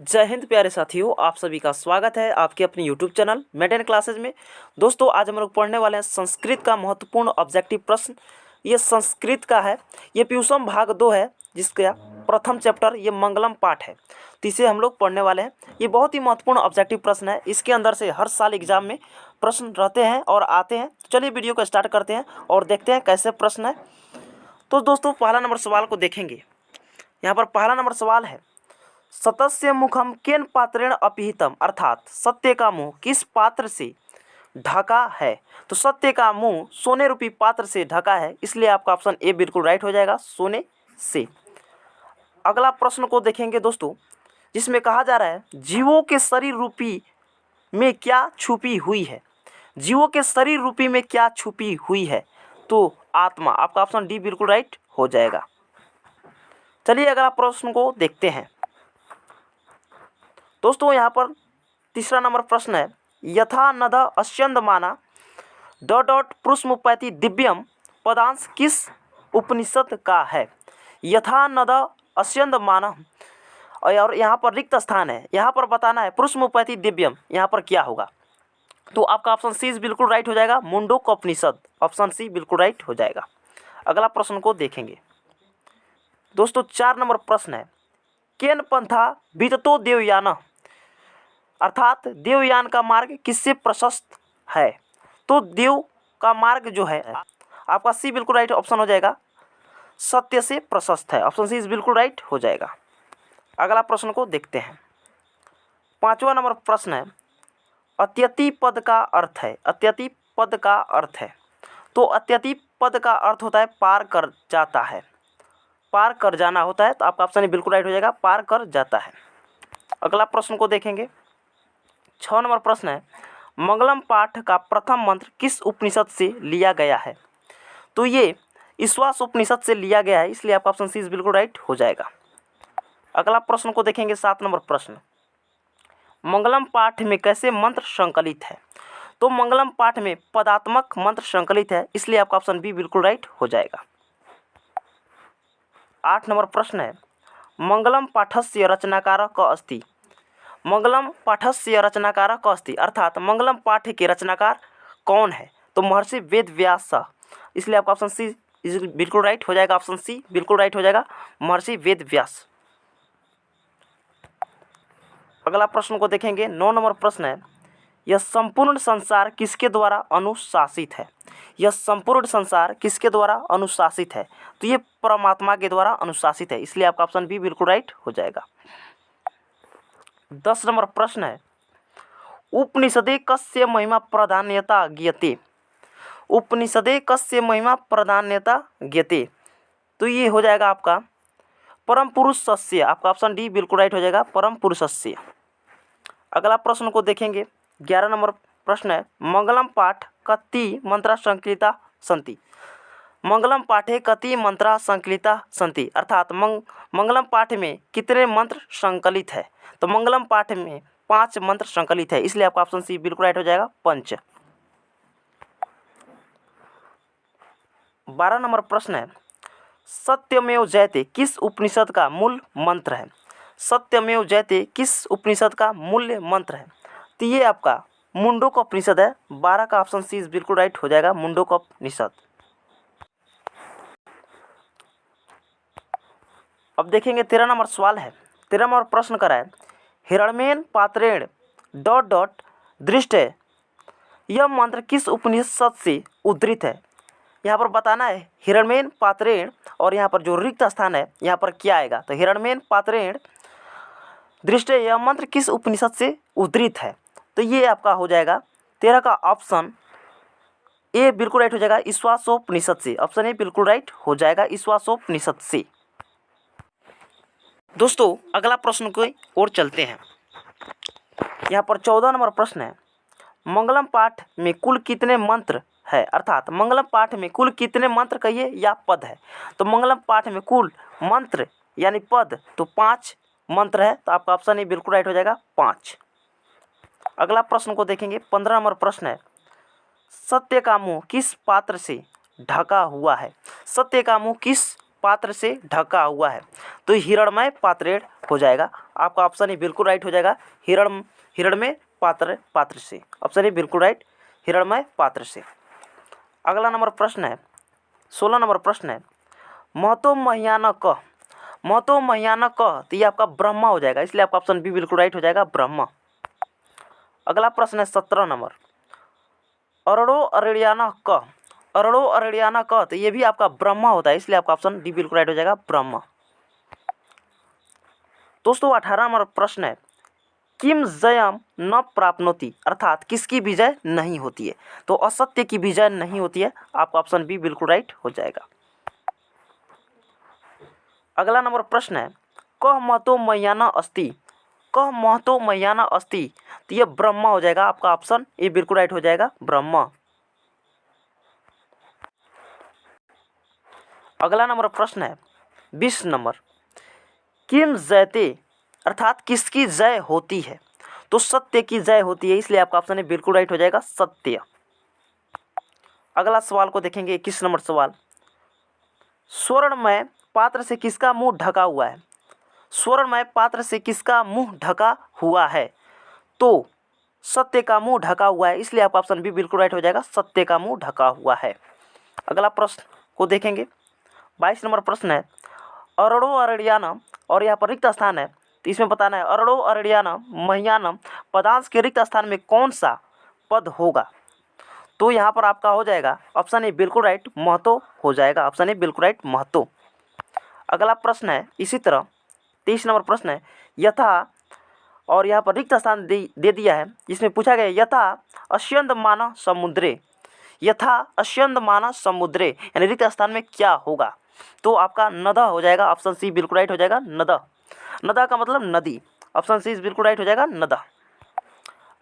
जय हिंद प्यारे साथियों, आप सभी का स्वागत है आपके अपने यूट्यूब चैनल मेड क्लासेज में। दोस्तों, आज हम लोग पढ़ने वाले हैं संस्कृत का महत्वपूर्ण ऑब्जेक्टिव प्रश्न। ये संस्कृत का है, ये प्यूसम भाग 2 है, जिसका प्रथम चैप्टर ये मंगलम पाठ है। तो इसे हम लोग पढ़ने वाले हैं। ये बहुत ही महत्वपूर्ण ऑब्जेक्टिव प्रश्न है। इसके अंदर से हर साल एग्जाम में प्रश्न रहते हैं और आते हैं। तो चलिए वीडियो को स्टार्ट करते हैं और देखते हैं कैसे प्रश्न है। तो दोस्तों, पहला नंबर सवाल को देखेंगे। यहाँ पर पहला नंबर सवाल है, सतस्य मुखम केन पात्रेण अपीहितम, अर्थात सत्य का मुंह किस पात्र से ढका है। तो सत्य का मुंह सोने रूपी पात्र से ढका है, इसलिए आपका ऑप्शन ए बिल्कुल राइट हो जाएगा, सोने से। अगला प्रश्न को देखेंगे दोस्तों, जिसमें कहा जा रहा है जीवों के शरीर रूपी में क्या छुपी हुई है। जीवों के शरीर रूपी में क्या छुपी हुई है, तो आत्मा। आपका ऑप्शन डी बिल्कुल राइट हो जाएगा। चलिए अगला प्रश्न को देखते हैं दोस्तों। यहाँ पर तीसरा नंबर प्रश्न है, यथा नद अस्यंदमाना पुरुषमुपैति दिव्यम पदांश किस उपनिषद का है। यथा नद अस्यंदमाना, और यहाँ पर रिक्त स्थान है, यहाँ पर बताना है पुरुषमुपैति दिव्यम, यहाँ पर क्या होगा। तो आपका ऑप्शन सी बिल्कुल राइट हो जाएगा, मुंडोक उपनिषद। ऑप्शन सी बिल्कुल राइट हो जाएगा। अगला प्रश्न को देखेंगे दोस्तों। 4 नंबर प्रश्न है, केन पंथा विततो देवयान, अर्थात देवयान का मार्ग किससे प्रशस्त है। तो देव का मार्ग जो है, आपका सी बिल्कुल राइट ऑप्शन हो जाएगा, सत्य से प्रशस्त है। ऑप्शन सी बिल्कुल राइट हो जाएगा। अगला प्रश्न को देखते हैं। 5वां नंबर प्रश्न है, अत्यति पद का अर्थ है। अत्यति पद का अर्थ है, तो अत्यति पद का अर्थ होता है पार कर जाता है, पार कर जाना होता है। तो आपका ऑप्शन बिल्कुल राइट हो जाएगा, पार कर जाता है। अगला प्रश्न को देखेंगे। 6 नंबर प्रश्न है, मंगलम पाठ का प्रथम मंत्र किस उपनिषद से लिया गया है। तो ये ईश्वास उपनिषद से लिया गया है, इसलिए आपका ऑप्शन सी बिल्कुल राइट हो जाएगा। अगला प्रश्न को देखेंगे। 7 नंबर प्रश्न, मंगलम पाठ में कैसे मंत्र संकलित है। तो मंगलम पाठ में पदात्मक मंत्र संकलित है, इसलिए आपका ऑप्शन बी बिल्कुल राइट हो जाएगा। 8 नंबर प्रश्न है, मंगलम पाठस्य रचनाकार क अस्ति। मंगलम पाठस्य रचनाकार क अस्ति, अर्थात मंगलम पाठ के रचनाकार कौन है। तो महर्षि वेद व्यास, इसलिए आपका ऑप्शन सी बिल्कुल राइट हो जाएगा। ऑप्शन सी बिल्कुल राइट हो जाएगा, महर्षि वेद व्यास। अगला प्रश्न को देखेंगे। 9 नंबर प्रश्न है, यह संपूर्ण संसार किसके द्वारा अनुशासित है। यह संपूर्ण संसार किसके द्वारा अनुशासित है। तो ये परमात्मा के द्वारा अनुशासित है, इसलिए आपका ऑप्शन बी बिल्कुल राइट हो जाएगा। 10 नंबर प्रश्न है, उपनिषदे कस्य महिमा प्राधान्यता ज्ञेयते। उपनिषदे कस्य महिमा प्राधान्यता ज्ञेयते, तो ये हो जाएगा आपका परम पुरुषस्य। आपका ऑप्शन डी बिल्कुल राइट हो जाएगा, परम पुरुषस्य। अगला प्रश्न को देखेंगे। 11 नंबर प्रश्न है, मंगलम पाठ कति मंत्रा संकलिता सन्ति। मंगलम पाठे कति मंत्रा संकलिता सन्ति, अर्थात मंगलम पाठ में कितने मंत्र संकलित है। तो मंगलम पाठ में 5 मंत्र संकलित है, इसलिए आपका ऑप्शन सी बिल्कुल राइट हो जाएगा, 5। 12 नंबर प्रश्न है, सत्यमेव जयते किस उपनिषद का मूल मंत्र है। सत्यमेव जयते किस उपनिषद का मूल्य मंत्र है। तो ये आपका मुंडोक उपनिषद है। 12 का ऑप्शन सी बिल्कुल राइट हो जाएगा, मुंडोक उपनिषद। अब देखेंगे 13 नंबर सवाल है। 13 नंबर प्रश्न करा है, हिरण्मेन पात्रेण ... दृष्टे, यह मंत्र किस उपनिषद से उद्धृत है। यहाँ पर बताना है हिरण्मेन पात्रेण, और यहाँ पर जो रिक्त स्थान है यहाँ पर क्या आएगा। तो हिरण्मेन पात्रेण दृष्टे, यह मंत्र किस उपनिषद से उद्धृत है। तो ये आपका हो जाएगा 13 का ऑप्शन ए बिल्कुल राइट हो जाएगा, ईश्वासोपनिषद से। ऑप्शन ए बिल्कुल राइट हो जाएगा, ईश्वासोपनिषद से। दोस्तों, अगला प्रश्न की ओर चलते हैं। यहाँ पर 14 नंबर प्रश्न है, मंगलम पाठ में कुल कितने मंत्र है, अर्थात मंगलम पाठ में कुल कितने मंत्र कहिए या पद है। तो मंगलम पाठ में कुल मंत्र यानी पद तो 5 मंत्र है, तो आपका ऑप्शन ए बिल्कुल राइट हो जाएगा, 5। अगला प्रश्न को देखेंगे। 15 नंबर प्रश्न है, सत्य का मुंह किस पात्र से ढका हुआ है। सत्य का मुंह किस पात्र से ढका हुआ है, तो हिरणमय पात्रेण हो जाएगा। आपका ऑप्शन ए बिल्कुल राइट हो जाएगा, हिरणमय पात्र से। ऑप्शन ए बिल्कुल राइट, हिरणमय पात्र से। अगला नंबर प्रश्न है 16 नंबर प्रश्न है, महतो महियान क। महतो महियान क, तो ये आपका ब्रह्मा हो जाएगा, इसलिए आपका ऑप्शन बी बिल्कुल राइट हो जाएगा, ब्रह्मा। अगला प्रश्न है 17 नंबर, अरड़ो अरड़ियाना क। अरड़ो अरड़ियाना क, तो ये भी आपका ब्रह्मा होता है, इसलिए आपका ऑप्शन डी बिल्कुल राइट हो जाएगा, ब्रह्मा। दोस्तों 18 नंबर प्रश्न है, किम जयम न प्राप्नोति, अर्थात किसकी विजय नहीं होती है, तो असत्य की विजय नहीं होती है। आपका ऑप्शन बी बिल्कुल राइट हो जाएगा। अगला नंबर प्रश्न है, कह महतो महियाना अस्ति। कह महतो महियाना अस्ति, तो ये ब्रह्मा हो जाएगा, आपका ऑप्शन ए बिल्कुल राइट हो जाएगा, ब्रह्मा। अगला नंबर प्रश्न है 20 नंबर, किम जयते, अर्थात किसकी जय होती है, तो सत्य की जय होती है, इसलिए आपका ऑप्शन ए बिल्कुल राइट हो जाएगा, सत्य। अगला सवाल को देखेंगे 21 नंबर सवाल, स्वर्णमय पात्र से किसका मुंह ढका हुआ है। स्वर्णमय पात्र से किसका मुंह ढका हुआ है, तो सत्य का मुंह ढका हुआ है, इसलिए आपका ऑप्शन बी बिल्कुल राइट हो जाएगा, सत्य का मुंह ढका हुआ है। अगला प्रश्न को देखेंगे 22 नंबर प्रश्न है, अरड़ो अरड़ियाना, और यहाँ पर रिक्त स्थान है, तो इसमें बताना है अरड़ो अरड़ियाना महियानम पदांश के रिक्त स्थान में कौन सा पद होगा, तो यहाँ पर आपका हो जाएगा ऑप्शन ए बिल्कुल राइट, महतो हो जाएगा, ऑप्शन ए बिल्कुल राइट, महतो। अगला प्रश्न है इसी तरह 23 नंबर प्रश्न है, यथा, और यहाँ पर रिक्त स्थान दे दिया है, जिसमें पूछा गया यथा अस्यंदमान समुद्रे। यथा अस्यंदमान समुद्रे, यानी रिक्त स्थान में क्या होगा, तो आपका नद हो जाएगा, ऑप्शन सी बिल्कुल राइट हो जाएगा, नद। नद का मतलब नदी, ऑप्शन सी बिल्कुल राइट हो जाएगा, नद।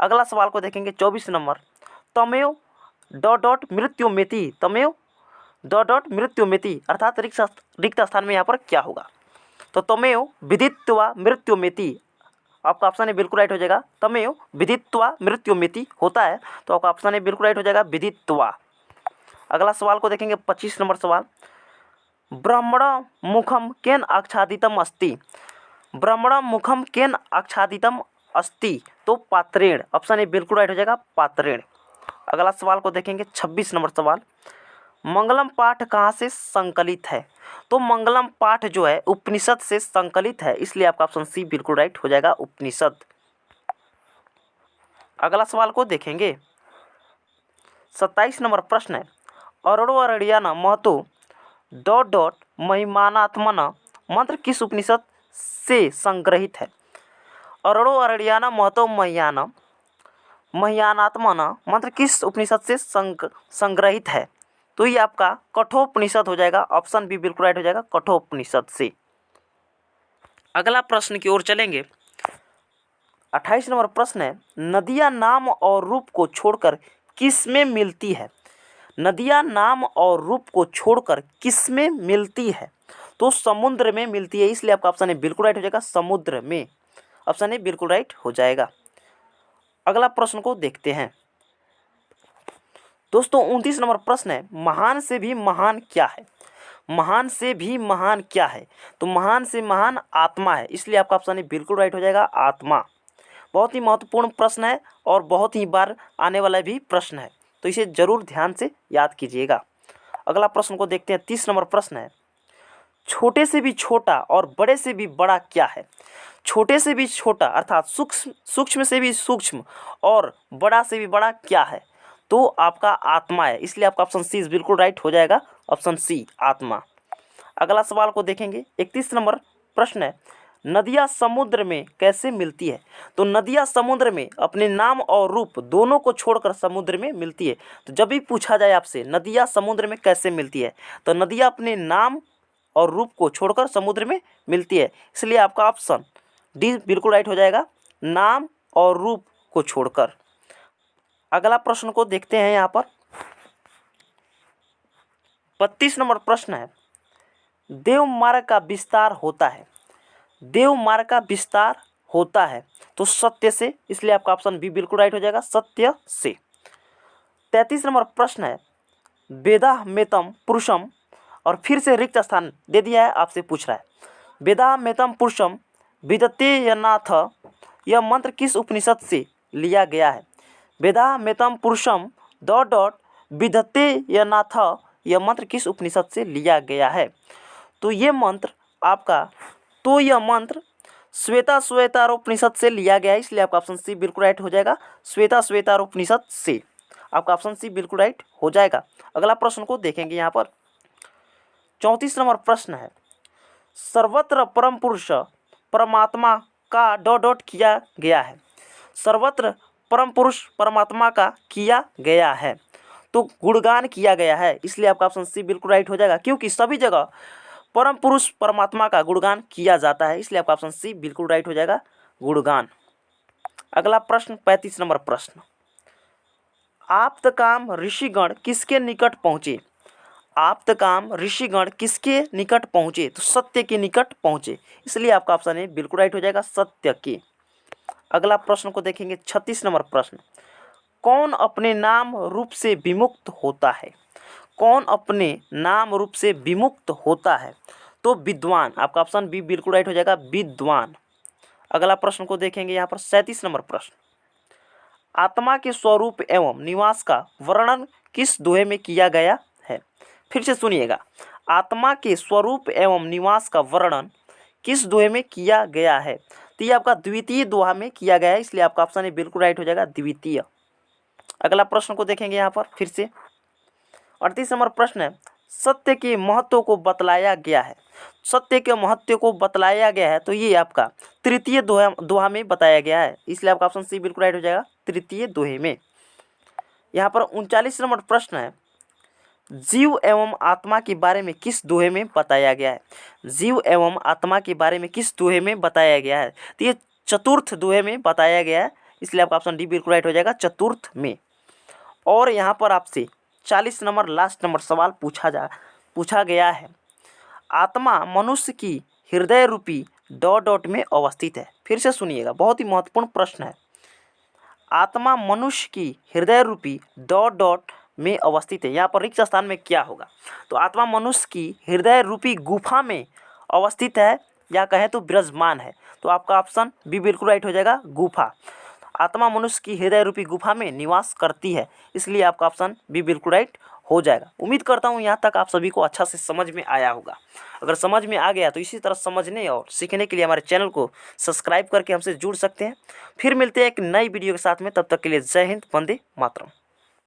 अगला सवाल को देखेंगे 24 नंबर, तमेव डॉट डॉट मृत्युमेति। तमेव डॉट डॉट मृत्युमेति, अर्थात रिक्त स्थान में यहाँ पर क्या होगा, तो तमेव विदित्वा मृत्युमेति, आपका ऑप्शन ए बिल्कुल राइट हो जाएगा, तमेव विदित्वा मृत्युमेति होता है, तो आपका ऑप्शन ए बिल्कुल राइट हो जाएगा, विदित्वा। अगला सवाल को देखेंगे 25 नंबर सवाल, ब्रह्मण मुखम केन आच्छादितम अस्ति। ब्रह्मण मुखम केन आच्छादितम अस्ति, तो पात्रेण, ऑप्शन ए बिल्कुल राइट हो जाएगा, पात्रेण। अगला सवाल को देखेंगे 26 नंबर सवाल, मंगलम पाठ कहाँ से संकलित है, तो मंगलम पाठ जो है उपनिषद से संकलित है, इसलिए आपका ऑप्शन सी बिल्कुल राइट हो जाएगा, उपनिषद। अगला सवाल को देखेंगे 27 नंबर प्रश्न है, अरड़ो अरड़ियाना महतो डॉट डॉट महिमानात्मना मंत्र किस उपनिषद से संग्रहित है। अरड़ो अरड़ियाना महतो महियानात्मना मंत्र किस उपनिषद से संग्रहित है, तो ये आपका कठोपनिषद हो जाएगा, ऑप्शन बी बिल्कुल राइट हो जाएगा, कठोपनिषद से। अगला प्रश्न की ओर चलेंगे 28 नंबर प्रश्न है, नदियाँ नाम और रूप को छोड़कर किस में मिलती है। नदियाँ नाम और रूप को छोड़कर किस में मिलती है, तो समुद्र में मिलती है, इसलिए आपका ऑप्शन ए बिल्कुल राइट हो जाएगा, समुद्र में, ऑप्शन ए बिल्कुल राइट हो जाएगा। अगला प्रश्न को देखते हैं दोस्तों 29 नंबर प्रश्न है, महान से भी महान क्या है। महान से भी महान क्या है, तो महान से महान आत्मा है, इसलिए आपका ऑप्शन ए बिल्कुल राइट हो जाएगा, आत्मा। बहुत ही महत्वपूर्ण प्रश्न है और बहुत ही बार आने वाला भी प्रश्न है, तो इसे जरूर ध्यान से याद कीजिएगा। अगला प्रश्न को देखते हैं 30 नंबर प्रश्न है, छोटे से भी छोटा और बड़े से भी बड़ा क्या है। छोटे से भी छोटा अर्थात सूक्ष्म से भी सूक्ष्म और बड़ा से भी बड़ा क्या है, तो आपका आत्मा है, इसलिए आपका ऑप्शन सी बिल्कुल राइट हो जाएगा, ऑप्शन सी आत्मा। अगला सवाल को देखेंगे 31 नंबर प्रश्न है, नदियाँ समुद्र में कैसे मिलती है, तो नदियाँ समुद्र में अपने नाम और रूप दोनों को छोड़कर समुद्र में मिलती है। तो जब भी पूछा जाए आपसे नदियाँ समुद्र में कैसे मिलती है, तो नदियाँ अपने नाम और रूप को छोड़कर समुद्र में मिलती है, इसलिए आपका ऑप्शन डी बिल्कुल राइट हो जाएगा, नाम और रूप को छोड़कर। अगला प्रश्न को देखते हैं यहाँ पर 32 नंबर प्रश्न है, देव मार्ग का विस्तार होता है। देव मार्ग का विस्तार होता है, तो सत्य से, इसलिए आपका ऑप्शन बी बिल्कुल राइट हो जाएगा, सत्य से। 33 नंबर प्रश्न है, वेदा मेतम पुरुषम और फिर से रिक्त स्थान दे दिया है, आपसे पूछ रहा है वेदा मेतम पुरुषम विदते यनाथ, यह मंत्र किस उपनिषद से लिया गया है। वेदा मेतम पुरुषम डॉट डॉट विदते यनाथ, यह मंत्र किस उपनिषद से लिया गया है। तो ये मंत्र आपका, तो यह मंत्र श्वेता श्वेतारोपनिषद से लिया गया है, इसलिए आपका ऑप्शन सी बिल्कुल राइट हो जाएगा। श्वेता श्वेतारोपनिषद से आपका ऑप्शन सी बिल्कुल राइट हो जाएगा। अगला प्रश्न को देखेंगे यहाँ पर 34 नंबर प्रश्न है, सर्वत्र परम पुरुष परमात्मा का डॉट डॉट किया गया है। सर्वत्र परम पुरुष परमात्मा का किया गया है, तो गुणगान किया गया है, इसलिए आपका ऑप्शन सी बिल्कुल राइट हो जाएगा, क्योंकि सभी जगह परम पुरुष परमात्मा का गुणगान किया जाता है, इसलिए आपका ऑप्शन सी बिल्कुल राइट हो जाएगा, गुणगान। अगला प्रश्न 35 नंबर प्रश्न, आप्तकाम ऋषिगण किसके निकट पहुँचे। आप्तकाम ऋषिगण किसके निकट पहुँचे, तो सत्य के निकट पहुँचे, इसलिए आपका ऑप्शन ए बिल्कुल राइट हो जाएगा, सत्य के। अगला प्रश्न को देखेंगे 36 नंबर प्रश्न, कौन अपने नाम रूप से विमुक्त होता है। कौन अपने नाम रूप से विमुक्त होता है, तो विद्वान, आपका ऑप्शन बी बिल्कुल राइट हो जाएगा, विद्वान। अगला प्रश्न को देखेंगे यहाँ पर 37 नंबर प्रश्न, आत्मा के स्वरूप एवं निवास का वर्णन किस दोहे में किया गया है। फिर से सुनिएगा, आत्मा के स्वरूप एवं निवास का वर्णन किस दोहे में किया गया है, तो ये आपका द्वितीय दोहा में किया गया है, इसलिए आपका ऑप्शन ए बिल्कुल राइट हो जाएगा, द्वितीय। अगला प्रश्न को देखेंगे यहाँ पर फिर से 38 नंबर प्रश्न है, सत्य के महत्व को बतलाया गया है। सत्य के महत्व को बतलाया गया है, तो ये आपका तृतीय दोहा में बताया गया है, इसलिए आपका ऑप्शन सी बिल्कुल राइट हो जाएगा, तृतीय दोहे में। यहाँ पर 39 नंबर प्रश्न है, जीव एवं आत्मा के बारे में किस दोहे में बताया गया है। जीव एवं आत्मा के बारे में किस दोहे में बताया गया है, तो ये चतुर्थ दोहे में बताया गया है, इसलिए आपका ऑप्शन डी बिल्कुल राइट हो जाएगा, चतुर्थ में। और यहाँ पर आपसे 40 नंबर लास्ट नंबर सवाल पूछा गया है, आत्मा मनुष्य की हृदय रूपी डॉट डॉट में अवस्थित है। फिर से सुनिएगा, बहुत ही महत्वपूर्ण प्रश्न है, आत्मा मनुष्य की हृदय रूपी डॉट डॉट में अवस्थित है, यहाँ पर रिक्त स्थान में क्या होगा। तो आत्मा मनुष्य की हृदय रूपी गुफा में अवस्थित है, या कहें तो विराजमान है, तो आपका ऑप्शन बी बिल्कुल राइट हो जाएगा, गुफा। आत्मा मनुष्य की हृदय रूपी गुफा में निवास करती है, इसलिए आपका ऑप्शन बी बिल्कुल राइट हो जाएगा। उम्मीद करता हूँ यहाँ तक आप सभी को अच्छा से समझ में आया होगा। अगर समझ में आ गया तो इसी तरह समझने और सीखने के लिए हमारे चैनल को सब्सक्राइब करके हमसे जुड़ सकते हैं। फिर मिलते हैं एक नई वीडियो के साथ में, तब तक के लिए जय हिंद, वंदे मातरम।